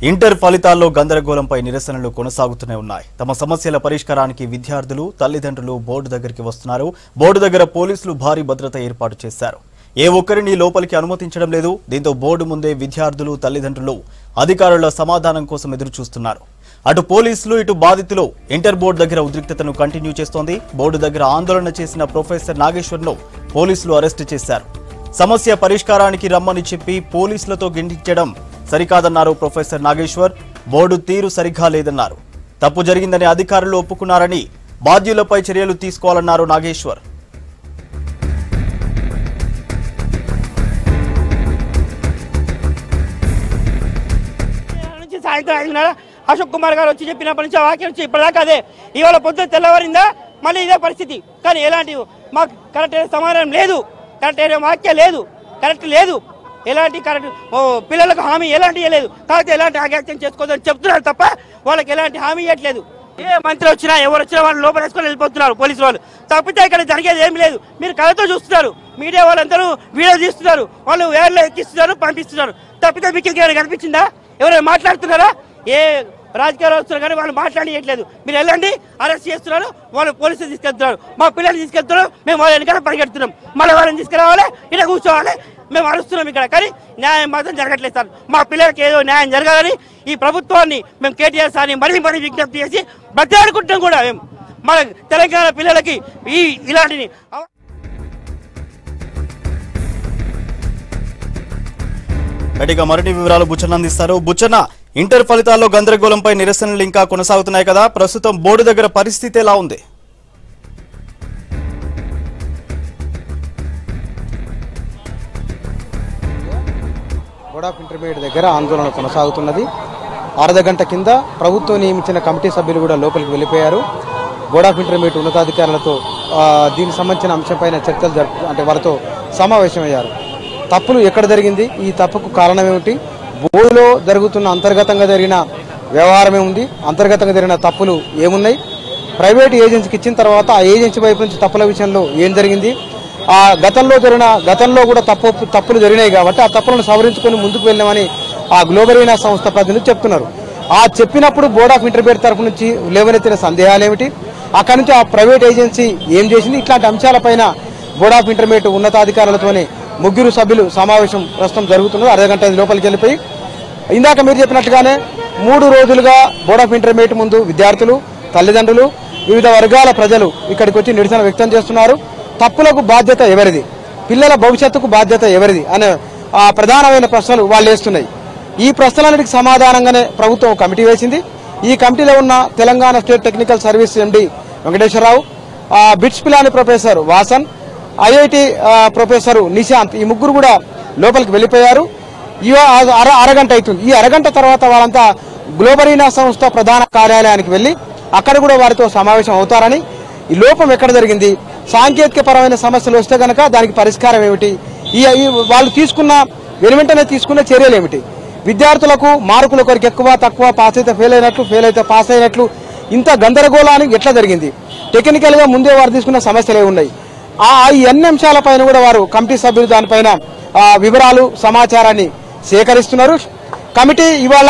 Inter ఫలితాల్లో గందరగోళంపై నిరసనలు కొనసాగుతూనే ఉన్నాయి. తమ సమస్యల పరిష్కారానికి విద్యార్థులు, తల్లిదండ్రులు బోర్డు దగ్గరికి వస్తున్నారు. బోర్డు దగ్గర పోలీసులు భారీ భద్రత ఏర్పాటు చేశారు. ఏ ఒక్కరిని లోపలికి అనుమతించడం లేదు. దీంతో బోర్డు ముందే విద్యార్థులు, తల్లిదండ్రులు అధికారుల సమాధానం కోసం ఎదురు చూస్తున్నారు. అటు పోలీసులు, ఇటు బాధితులు ఇంటర్ బోర్డు దగ్గర ఉద్రిక్తతను కంటిన్యూ చేస్తోంది. బోర్డు దగ్గర ఆందోళన చేసిన ప్రొఫెసర్ నాగేశ్వర్ను పోలీసులు అరెస్టు చేశారు. సమస్య పరిష్కారానికి రమ్మని చెప్పి పోలీసులతో గిండించడం సరికాదన్నారు ప్రొఫెసర్ నాగేశ్వర్. బోర్డు తీరు సరిగ్గా లేదన్నారు. తప్పు జరిగిందని అధికారులు ఒప్పుకున్నారని, బాధ్యులపై చర్యలు తీసుకోవాలన్నారు నాగేశ్వర్. సాయంత్రం 5:30 అశోక్ కుమార్ గారు వచ్చి చెప్పినప్పటి నుంచి వాక్యం వచ్చి ఇప్పటిదాకా అదే. ఇవాళ పొద్దున తెల్లవారిందా మళ్ళీ ఇదే పరిస్థితి. కానీ ఎలాంటి మాకు కరెక్ట్ అయిన సమాధానం లేదు, కరెక్ట్ అయిన వాక్యం లేదు, కరెక్ట్ లేదు, ఎలాంటి కరెక్ట్ పిల్లలకు హామీ ఎలాంటి ఇవ్వలేదు. కాబట్టి ఎలాంటి ఆగ్యాత్యం చేసుకోవద్దని చెప్తున్నారు తప్ప వాళ్ళకి ఎలాంటి హామీ ఇవ్వట్లేదు. ఏ మంత్రి వచ్చినా ఎవరు వచ్చినా వాళ్ళు లోపల వేసుకొని వెళ్ళిపోతున్నారు పోలీసు వాళ్ళు. తప్పితే ఇక్కడ జరిగేది ఏమి లేదు. మీరు కళతో చూస్తున్నారు, మీడియా వాళ్ళందరూ వీడియో తీస్తున్నారు, వాళ్ళు వేర్లో ఎక్కిస్తున్నారు, పంపిస్తున్నారు. తప్పితే మీకు ఇంకేమైనా కనిపించిందా? ఎవరైనా మాట్లాడుతున్నారా? ఏ రాజకీయాలు వస్తున్నారు కానీ వాళ్ళు మాట్లాడియట్లేదు. మీరు వెళ్ళండి, అరెస్ట్ చేస్తున్నారు, వాళ్ళు పోలీసులు తీసుకెళ్తున్నారు, మా పిల్లల్ని తీసుకెళ్తున్నారు, మేము వాళ్ళ వెనకాల పరిగెడుతున్నాం. మళ్ళీ వాళ్ళని తీసుకురావాలి, ఇలా కూర్చోవాలి, మేము అరుస్తున్నాం ఇక్కడ. కానీ న్యాయం మాత్రం జరగట్లేదు సార్. మా పిల్లలకి ఏదో న్యాయం జరగాలని ఈ ప్రభుత్వాన్ని మేము కేటీఆర్ సార్ని మరీ విజ్ఞప్తి చేసి బతిలాడుకుంటాం కూడా. మేము మన తెలంగాణ పిల్లలకి ఇలాంటిని గట్టిగా మరిన్ని వివరాలు బుచ్చన్న అందిస్తారు. బుచ్చన్న, ఇంటర్ ఫలితాల్లో గందరగోళంపై నిరసనలు ఇంకా కొనసాగుతున్నాయి కదా, ప్రస్తుతం బోర్డు దగ్గర పరిస్థితి ఎలా ఉంది? బోర్డ్ ఆఫ్ ఇంటర్మీడియట్ దగ్గర ఆందోళన కొనసాగుతున్నది. అర్ధ గంట కింద ప్రభుత్వం నియమించిన కమిటీ సభ్యులు కూడా లోపలికి వెళ్ళిపోయారు. బోర్డ్ ఆఫ్ ఇంటర్మీడియట్ ఉన్నతాధికారులతో దీనికి సంబంధించిన అంశంపైన చర్చలు అంటే వారితో సమావేశమయ్యారు. తప్పులు ఎక్కడ జరిగింది, ఈ తప్పుకు కారణం ఏమిటి, బోర్డులో జరుగుతున్న అంతర్గతంగా జరిగిన వ్యవహారం ఏముంది, అంతర్గతంగా జరిగిన తప్పులు ఏమున్నాయి, ప్రైవేట్ ఏజెన్సీకి ఇచ్చిన తర్వాత ఆ ఏజెన్సీ వైపు నుంచి తప్పుల విషయంలో ఏం జరిగింది, ఆ గతంలో కూడా తప్పులు జరిగినాయి కాబట్టి ఆ తప్పులను సవరించుకొని ముందుకు వెళ్ళామని ఆ గ్లోబల్ ఇనాస్ సంస్థ ప్రతినిధులు చెప్తున్నారు. ఆ చెప్పినప్పుడు బోర్డ్ ఆఫ్ ఇంటర్మీడియట్ తరఫు నుంచి లేవనెత్తిన సందేహాలు ఏమిటి, అక్కడి నుంచి ఆ ప్రైవేట్ ఏజెన్సీ ఏం చేసింది, ఇట్లాంటి అంశాలపైన బోర్డ్ ఆఫ్ ఇంటర్మీడియట్ ఉన్నతాధికారులతోనే ముగ్గురు సభ్యులు సమావేశం ప్రస్తుతం జరుగుతున్నది. అర్ధగంట లోపలికి వెళ్ళిపోయి ఇందాక మీరు చెప్పినట్టుగానే 3 రోజులుగా బోర్డ్ ఆఫ్ ఇంటర్మీడియట్ ముందు విద్యార్థులు, తల్లిదండ్రులు, వివిధ వర్గాల ప్రజలు ఇక్కడికి వచ్చి నిరసన వ్యక్తం చేస్తున్నారు. తప్పులకు బాధ్యత ఎవరిది, పిల్లల భవిష్యత్తుకు బాధ్యత ఎవరిది అనే ఆ ప్రధానమైన ప్రశ్నలు వాళ్ళు వేస్తున్నాయి. ఈ ప్రశ్నలన్నిటికి సమాధానంగానే ప్రభుత్వం కమిటీ వేసింది. ఈ కమిటీలో ఉన్న Telangana state technical service MD Venkateswararao, BITS Pilani professor Vasan, IIT professor Nishant, ఈ ముగ్గురు కూడా లోపలికి వెళ్ళిపోయారు. అరగంట అవుతుంది. ఈ అరగంట తర్వాత వాళ్ళంతా గ్లోబల్ ఇనాస్ సంస్థ ప్రధాన కార్యాలయానికి వెళ్లి అక్కడ కూడా వారితో సమావేశం అవుతారని, ఈ లోపం ఎక్కడ జరిగింది, సాంకేతిక పరమైన సమస్యలు వస్తే కనుక దానికి పరిష్కారం ఏమిటి, వాళ్ళు వెంటనే తీసుకున్న చర్యలు ఏమిటి, విద్యార్థులకు మార్కుల కొరకు ఎక్కువ తక్కువ, పాస్ అయితే ఫెయిల్ అయినట్లు, ఫెయిల్ అయితే పాస్ అయినట్లు, ఇంత గందరగోళానికి ఎట్లా జరిగింది, టెక్నికల్ గా ముందే వారు తీసుకున్న సమస్యలు ఏమున్నాయి, ఈ అన్ని అంశాలపైన కూడా వారు కమిటీ సభ్యులు దానిపైన వివరాలు సమాచారాన్ని సేకరిస్తున్నారు. కమిటీ ఇవాళ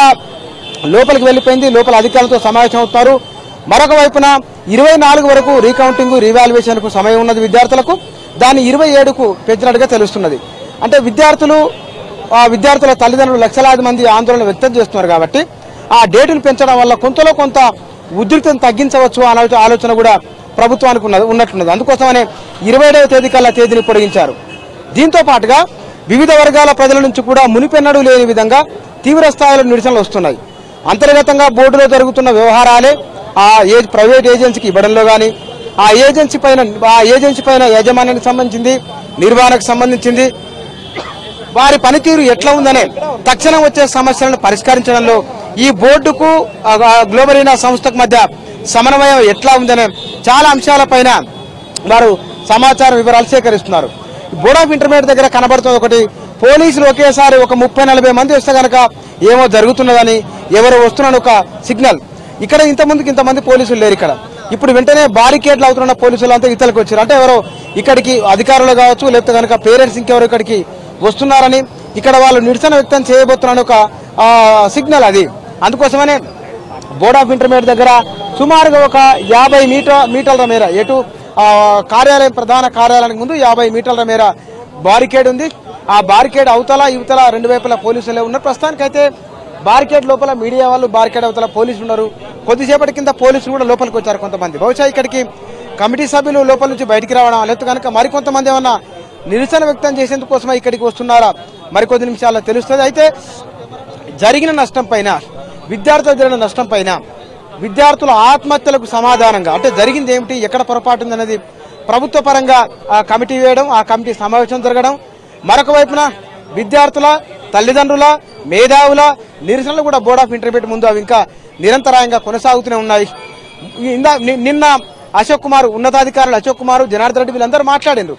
లోపలికి వెళ్లిపోయింది. లోపల అధికారులతో సమావేశం అవుతున్నారు. మరొక వైపున 24 వరకు రీకౌంటింగ్, రీవాల్యుయేషన్ కు సమయం ఉన్నది విద్యార్థులకు. దాన్ని 27కు పెంచినట్టుగా తెలుస్తున్నది. అంటే విద్యార్థుల తల్లిదండ్రులు లక్షలాది మంది ఆందోళన వ్యక్తం చేస్తున్నారు కాబట్టి ఆ డేటును పెంచడం వల్ల కొంతలో కొంత ఉద్రిక్తను తగ్గించవచ్చు అనే ఆలోచన కూడా ప్రభుత్వానికి ఉన్నట్లున్నది. అందుకోసమనే 27వ తేదీ కల్లా తేదీని పొడిగించారు. దీంతో పాటుగా వివిధ వర్గాల ప్రజల నుంచి కూడా మునిపెన్నడూ లేని విధంగా తీవ్ర స్థాయిలో నిరసనలు వస్తున్నాయి. అంతర్గతంగా బోర్డులో జరుగుతున్న వ్యవహారాలే ప్రైవేట్ ఏజెన్సీకి ఇవ్వడంలో కానీ, ఆ ఏజెన్సీ పైన యాజమాన్యానికి సంబంధించింది, నిర్వహణకు సంబంధించింది, వారి పనితీరు ఎట్లా ఉందనే తక్షణం వచ్చే సమస్యలను పరిష్కరించడంలో ఈ బోర్డుకు గ్లోబల్ ఇనాస్ సంస్థకు మధ్య సమన్వయం ఎట్లా ఉందనే చాలా అంశాలపైన వారు సమాచార వివరాలు సేకరిస్తున్నారు. బోర్డ్ ఆఫ్ ఇంటర్మీడియట్ దగ్గర కనబడుతుంది ఒకటి, పోలీసులు ఒకేసారి ఒక 30-40 మంది వస్తే కనుక ఏమో జరుగుతున్నదని, ఎవరు వస్తున్నారని ఒక సిగ్నల్. ఇక్కడ ఇంతమంది పోలీసులు లేరు. ఇక్కడ ఇప్పుడు వెంటనే బారికేడ్లు అవుతున్న పోలీసులు అంతా ఇతలకు వచ్చారు. అంటే ఎవరో ఇక్కడికి అధికారులు కావచ్చు, లేకపోతే కనుక పేరెంట్స్ ఇంకెవరు ఇక్కడికి వస్తున్నారని, ఇక్కడ వాళ్ళు నిరసన వ్యక్తం చేయబోతున్నారని ఒక సిగ్నల్ అది. అందుకోసమనే బోర్డ్ ఆఫ్ ఇంటర్మీడియట్ దగ్గర సుమారుగా ఒక 50 మీటర్ల మేర ఎటు కార్యాలయం ప్రధాన కార్యాలయానికి ముందు 50 మీటర్ల మేర బారికేడ్ ఉంది. ఆ బారికేడ్ అవతల ఇవతల రెండు వైపులా పోలీసులే ఉన్నారు. ప్రస్తుతానికైతే బారికేడ్ లోపల మీడియా వాళ్ళు, బారికేడ్ అవతల పోలీసులు ఉన్నారు. కొద్దిసేపటి కింద పోలీసులు కూడా లోపలికి వచ్చారు కొంతమంది. బహుశా ఇక్కడికి కమిటీ సభ్యులు లోపల నుంచి బయటికి రావడం లేకపోతే కనుక మరికొంతమంది ఏమన్నా నిరసన వ్యక్తం చేసేందుకోసమే ఇక్కడికి వస్తున్నారా మరికొద్ది నిమిషాల్లో తెలుస్తుంది. అయితే జరిగిన నష్టం పైన, విద్యార్థులకు జరిగిన నష్టం పైన, విద్యార్థుల ఆత్మహత్యలకు సమాధానంగా అంటే జరిగింది ఏమిటి, ఎక్కడ పొరపాటు ఉందనేది ప్రభుత్వ పరంగా ఆ కమిటీ వేయడం, ఆ కమిటీ సమావేశం జరగడం, మరొక వైపున విద్యార్థుల తల్లిదండ్రుల మేధావుల నిరసనలు కూడా బోర్డ్ ఆఫ్ ఇంటర్మీడియట్ ముందు అవి ఇంకా నిరంతరాయంగా కొనసాగుతూనే ఉన్నాయి. నిన్న అశోక్ కుమార్, ఉన్నతాధికారులు అశోక్ కుమార్, జనార్దన్ రెడ్డి వీళ్ళందరూ మాట్లాడారు.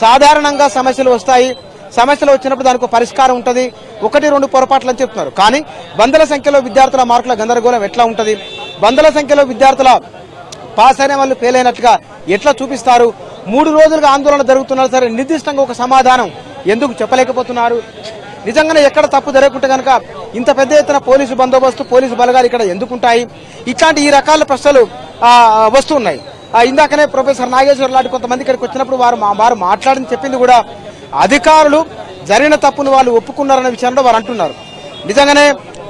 సాధారణంగా సమస్యలు వస్తాయి, సమస్యలు వచ్చినప్పుడు దానికి పరిష్కారం ఉంటుంది, 1-2 పొరపాట్లు అని చెప్తున్నారు. కానీ వందల సంఖ్యలో విద్యార్థుల మార్కుల గందరగోళం ఎట్లా ఉంటుంది, వందల సంఖ్యలో విద్యార్థుల పాస్ అయిన వాళ్ళు ఫెయిల్ అయినట్లుగా ఎట్లా చూపిస్తారు, 3 రోజులుగా ఆందోళన జరుగుతున్నారు సరే నిర్దిష్టంగా ఒక సమాధానం ఎందుకు చెప్పలేకపోతున్నారు, నిజంగానే ఎక్కడ తప్పు జరగకుంటే కనుక ఇంత పెద్ద ఎత్తున పోలీసు బందోబస్తు, పోలీసు బలగాలు ఇక్కడ ఎందుకుంటాయి, ఇట్లాంటి ఈ రకాల ప్రశ్నలు వస్తున్నాయి. ఇందాకనే ప్రొఫెసర్ నాగేశ్వర్ లాంటి కొంతమంది ఇక్కడికి వచ్చినప్పుడు వారు మాట్లాడింది చెప్పింది కూడా అధికారులు జరిగిన తప్పును వాళ్ళు ఒప్పుకున్నారన్న విషయంలో వారు అంటున్నారు. నిజంగానే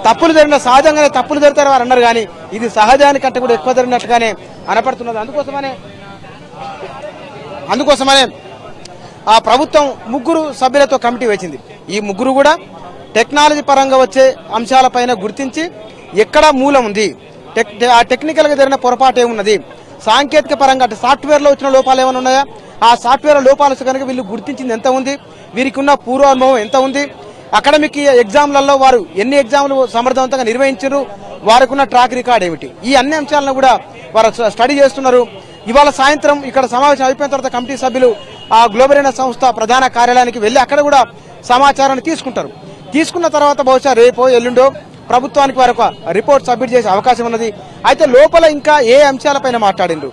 తప్పులు జరిగిన, సహజంగానే తప్పులు జరుగుతారు వారు అన్నారు, కానీ ఇది సహజానికంటే కూడా ఎక్కువ జరిగినట్టుగానే అనపడుతున్నది. అందుకోసమనే ఆ ప్రభుత్వం 3 సభ్యులతో కమిటీ వేసింది. ఈ 3 కూడా టెక్నాలజీ పరంగా వచ్చే అంశాలపైన గుర్తించి ఎక్కడ మూలం ఉంది, ఆ టెక్నికల్ గా జరిగిన పొరపాటు ఏమున్నది, సాంకేతిక పరంగా అంటే సాఫ్ట్వేర్ లో వచ్చిన లోపాలు ఏమైనా ఉన్నాయా, ఆ సాఫ్ట్వేర్ లోపాలు కనుక వీళ్ళు గుర్తించింది ఎంత ఉంది, వీరికి ఉన్న పూర్వానుభవం ఎంత ఉంది, అకాడమిక్ ఎగ్జామ్లలో వారు ఎన్ని ఎగ్జామ్లు సమర్థవంతంగా నిర్వహించారు, వారికి ఉన్న ట్రాక్ రికార్డ్ ఏమిటి, ఈ అన్ని అంశాలను కూడా వారు స్టడీ చేస్తున్నారు. ఇవాళ సాయంత్రం ఇక్కడ సమావేశం అయిపోయిన తర్వాత కమిటీ సభ్యులు ఆ గ్లోబరేనా సంస్థ ప్రధాన కార్యాలయానికి వెళ్లి అక్కడ కూడా సమాచారాన్ని తీసుకుంటారు. తీసుకున్న తర్వాత బహుశా రేపో ఎల్లుండో ప్రభుత్వానికి వారు ఒక రిపోర్ట్ సబ్మిట్ చేసే అవకాశం ఉన్నది. అయితే లోపల ఇంకా ఏ అంశాలపైన మాట్లాడిండ్రు,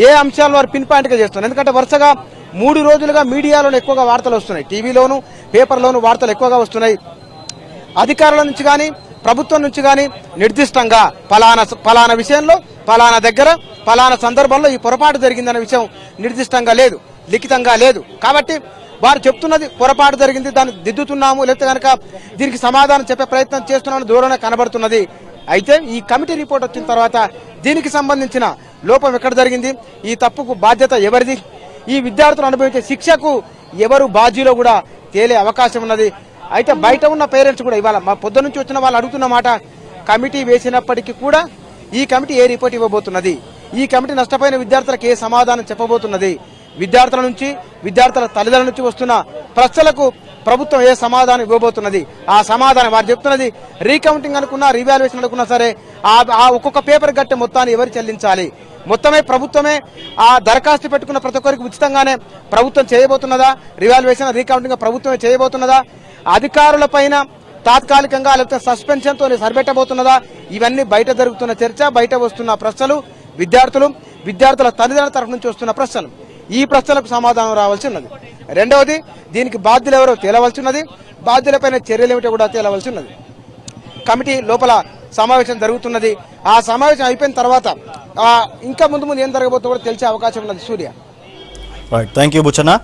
ఏ అంశాలు వారు పిన్ పాయింట్ గా చేస్తున్నారు. ఎందుకంటే వరుసగా 3 రోజులుగా మీడియాలోనే ఎక్కువగా వార్తలు వస్తున్నాయి, టీవీలోను పేపర్లోను వార్తలు ఎక్కువగా వస్తున్నాయి. అధికారుల నుంచి కానీ ప్రభుత్వం నుంచి కానీ నిర్దిష్టంగా ఫలానా విషయంలో, ఫలానా దగ్గర, ఫలానా సందర్భంలో ఈ పొరపాటు జరిగిందన్న విషయం నిర్దిష్టంగా లేదు, లిఖితంగా లేదు. కాబట్టి వారు చెప్తున్నది పొరపాటు జరిగింది, దాన్ని దిద్దుతున్నాము, లేకపోతే కనుక దీనికి సమాధానం చెప్పే ప్రయత్నం చేస్తున్నామని దూరంగా కనబడుతున్నది. అయితే ఈ కమిటీ రిపోర్ట్ వచ్చిన తర్వాత దీనికి సంబంధించిన లోపం ఎక్కడ జరిగింది, ఈ తప్పుకు బాధ్యత ఎవరిది, ఈ విద్యార్థులు అనుభవించే శిక్షకు ఎవరు బాధ్యులో కూడా తేలే అవకాశం ఉన్నది. అయితే బయట ఉన్న పేరెంట్స్ కూడా ఇవాళ మా పొద్దు నుంచి వచ్చిన వాళ్ళు అడుగుతున్న మాట, కమిటీ వేసినప్పటికీ కూడా ఈ కమిటీ ఏ రిపోర్ట్ ఇవ్వబోతున్నది, ఈ కమిటీ నష్టపోయిన విద్యార్థులకు ఏ సమాధానం చెప్పబోతున్నది, విద్యార్థుల నుంచి, విద్యార్థుల తల్లిదండ్రుల నుంచి వస్తున్న ప్రశ్నలకు ప్రభుత్వం ఏ సమాధానం ఇవ్వబోతున్నది, ఆ సమాధానం వారు చెప్తున్నది రీకౌంటింగ్ అనుకున్నా, రీవాల్యుయేషన్ అనుకున్నా సరే ఆ ఒక్కొక్క పేపర్ గట్టే మొత్తాన్ని ఎవరు చెల్లించాలి, మొత్తమే ప్రభుత్వమే ఆ దరఖాస్తు పెట్టుకున్న ప్రతి ఒక్కరికి ఉచితంగానే ప్రభుత్వం చేయబోతున్నదా, రివాల్యుయేషన్ రీకౌంటింగ్ ప్రభుత్వమే చేయబోతున్నదా, అధికారుల పైన తాత్కాలికంగా లేకపోతే సస్పెన్షన్ తో సరిపెట్టబోతున్నదా, ఇవన్నీ బయట జరుగుతున్న చర్చ, బయట వస్తున్న ప్రశ్నలు, విద్యార్థుల తల్లిదండ్రుల తరఫు నుంచి వస్తున్న ప్రశ్నలు, ఈ ప్రశ్నలకు సమాధానం రావాల్సి ఉన్నది. రెండవది దీనికి బాధ్యులు ఎవరో తేలవలసి ఉన్నది, బాధ్యులపైన చర్యలు ఏమిటో కూడా తేలవలసి ఉన్నది. కమిటీ లోపల సమావేశం జరుగుతున్నది, ఆ సమావేశం అయిపోయిన తర్వాత ఇంకా ముందు ఏం జరగబోతుందో కూడా తెలిసే అవకాశం ఉన్నది. సూర్య, థ్యాంక్ యూ బుచ్చన్న.